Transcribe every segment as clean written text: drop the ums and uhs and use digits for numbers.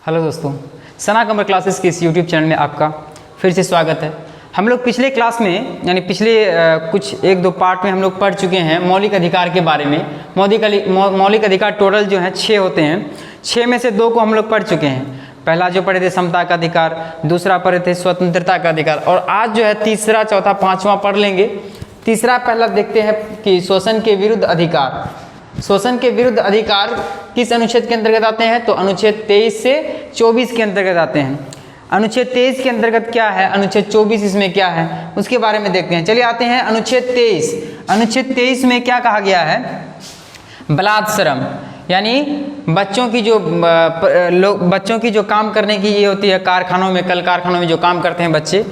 Hello दोस्तों, सना कमर classes के इस यूट्यूब चैनल में आपका फिर से स्वागत है। हम लोग पिछले क्लास में यानी पिछले कुछ एक दो पार्ट में हम लोग पढ़ चुके हैं मौलिक अधिकार के बारे में। मौलिक अधिकार टोटल जो है 6 होते हैं। 6 में से 2 को हम लोग पढ़ चुके हैं। पहला जो पढ़े थे समता का अधिकार, दूसरा पढ़े थे स्वतंत्रता का अधिकार, और आज जो है तीसरा, चौथा, पाँचवा पढ़ लेंगे। तीसरा पहला देखते हैं कि शोषण के विरुद्ध अधिकार। शोषण के विरुद्ध अधिकार किस अनुच्छेद के अंतर्गत आते हैं? तो अनुच्छेद 23 से 24 के अंतर्गत आते हैं। अनुच्छेद 23 के अंतर्गत क्या है, अनुच्छेद 24 इसमें क्या है, उसके बारे में देखते हैं। चलिए आते हैं अनुच्छेद 23। अनुच्छेद 23 में क्या कहा गया है? बलात्श्रम, यानी बच्चों की जो काम करने की ये होती है कारखानों में, कल कारखानों में जो काम करते हैं बच्चे,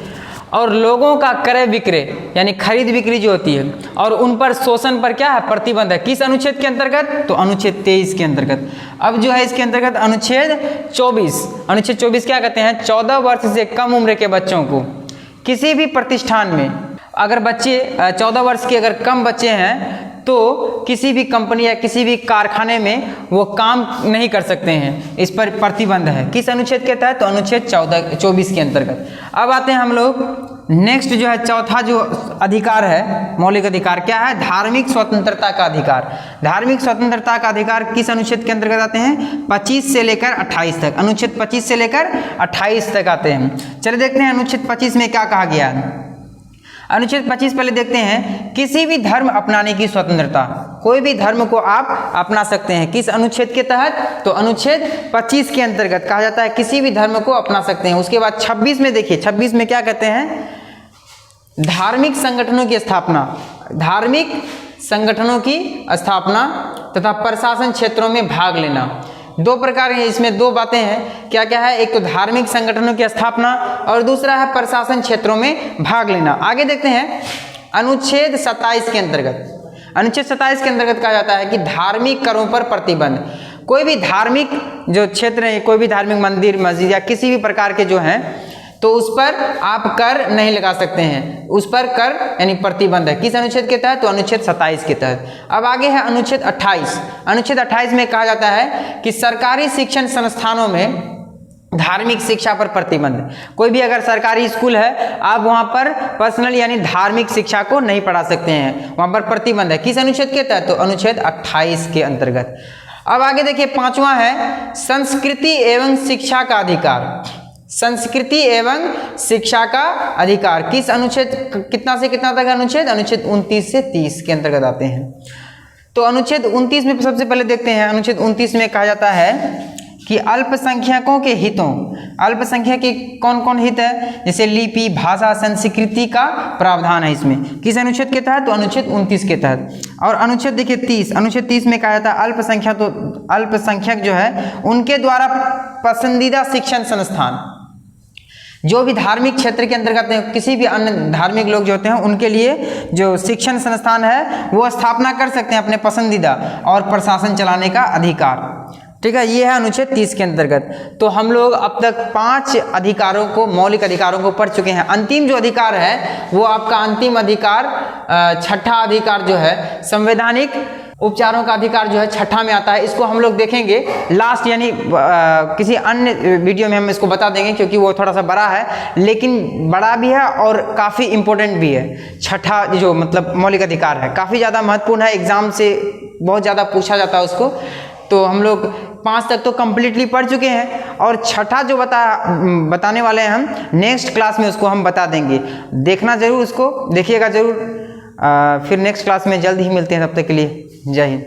और लोगों का क्रय विक्रय यानी खरीद बिक्री जो होती है, और उन पर शोषण पर क्या है? प्रतिबंध है। किस अनुच्छेद के अंतर्गत? तो अनुच्छेद 23 के अंतर्गत। अब जो है इसके अंतर्गत अनुच्छेद 24। अनुच्छेद 24 क्या कहते हैं? 14 वर्ष से कम उम्र के बच्चों को किसी भी प्रतिष्ठान में, अगर बच्चे 14 वर्ष के अगर कम बच्चे हैं तो किसी भी कंपनी या किसी भी कारखाने में वो काम नहीं कर सकते हैं। इस पर प्रतिबंध है। किस अनुच्छेद के तहत? तो अनुच्छेद 24 के अंतर्गत। अब आते हैं हम लोग नेक्स्ट जो है चौथा जो अधिकार है, मौलिक अधिकार क्या है? धार्मिक स्वतंत्रता का अधिकार। धार्मिक स्वतंत्रता का अधिकार किस अनुच्छेद के अंतर्गत आते हैं? 25 से लेकर 28 तक। अनुच्छेद 25 से लेकर 28 तक आते हैं। चलिए देखते हैं अनुच्छेद 25 में क्या कहा गया है। अनुच्छेद 25 पहले देखते हैं, किसी भी धर्म अपनाने की स्वतंत्रता। कोई भी धर्म को आप अपना सकते हैं। किस अनुच्छेद के तहत? तो अनुच्छेद 25 के अंतर्गत कहा जाता है किसी भी धर्म को अपना सकते हैं। उसके बाद 26 में देखिए, 26 में क्या कहते हैं? धार्मिक संगठनों की स्थापना। धार्मिक संगठनों की स्थापना तथा प्रशासन क्षेत्रों में भाग लेना। 2 प्रकार हैं इसमें, 2 बातें हैं। क्या क्या है? एक तो धार्मिक संगठनों की स्थापना और दूसरा है प्रशासन क्षेत्रों में भाग लेना। आगे देखते हैं अनुच्छेद 27 के अंतर्गत। अनुच्छेद 27 के अंतर्गत कहा जाता है कि धार्मिक करों पर प्रतिबंध। कोई भी धार्मिक जो क्षेत्र है, कोई भी धार्मिक मंदिर, मस्जिद या किसी भी प्रकार के जो हैं, तो उस पर आप कर नहीं लगा सकते हैं। उस पर कर यानी प्रतिबंध है। किस अनुच्छेद के तहत? तो अनुच्छेद 27 के तहत। अब आगे है अनुच्छेद 28। अनुच्छेद 28 में कहा जाता है कि सरकारी शिक्षण संस्थानों में धार्मिक शिक्षा पर प्रतिबंध। कोई भी अगर सरकारी स्कूल है, आप वहां पर पर्सनल यानी धार्मिक शिक्षा को नहीं पढ़ा सकते हैं, वहां पर प्रतिबंध है। किस अनुच्छेद के तहत? तो अनुच्छेद 28 के अंतर्गत। अब आगे देखिए पांचवा है संस्कृति एवं शिक्षा का अधिकार। संस्कृति एवं शिक्षा का अधिकार किस अनुच्छेद कितना से कितना तक? अनुच्छेद 29 से 30 के अंतर्गत आते हैं। तो अनुच्छेद 29 में सबसे पहले देखते हैं। अनुच्छेद 29 में कहा जाता है कि अल्पसंख्यकों के हितों। अल्पसंख्यक के कौन कौन हित है? जैसे लिपि, भाषा, संस्कृति का प्रावधान है इसमें। किस अनुच्छेद के तहत? तो अनुच्छेद 29 के तहत। और अनुच्छेद देखिए 30। अनुच्छेद 30 में कहा जाता है अल्पसंख्यक जो है उनके द्वारा पसंदीदा शिक्षण संस्थान। जो भी धार्मिक क्षेत्र के अंतर्गत हैं, किसी भी अन्य धार्मिक लोग जो होते हैं उनके लिए जो शिक्षण संस्थान है वो स्थापना कर सकते हैं अपने पसंदीदा, और प्रशासन चलाने का अधिकार। ठीक है, ये है अनुच्छेद 30 के अंतर्गत। तो हम लोग अब तक 5 अधिकारों को, मौलिक अधिकारों को पढ़ चुके हैं। अंतिम जो अधिकार है वो आपका अंतिम अधिकार, छठा अधिकार जो है संवैधानिक उपचारों का अधिकार जो है छठा में आता है। इसको हम लोग देखेंगे लास्ट यानी किसी अन्य वीडियो में हम इसको बता देंगे, क्योंकि वो थोड़ा सा बड़ा है, लेकिन बड़ा भी है और काफ़ी इम्पोर्टेंट भी है। छठा जो मतलब मौलिक अधिकार है काफ़ी ज़्यादा महत्वपूर्ण है, एग्जाम से बहुत ज़्यादा पूछा जाता है उसको। तो हम लोग 5 तक तो कम्प्लीटली पढ़ चुके हैं, और छठा जो बताने वाले हैं हम नेक्स्ट क्लास में उसको हम बता देंगे। देखना जरूर, उसको देखिएगा जरूर। फिर नेक्स्ट क्लास में जल्द ही मिलते हैं। तब तक के लिए जय हिंद।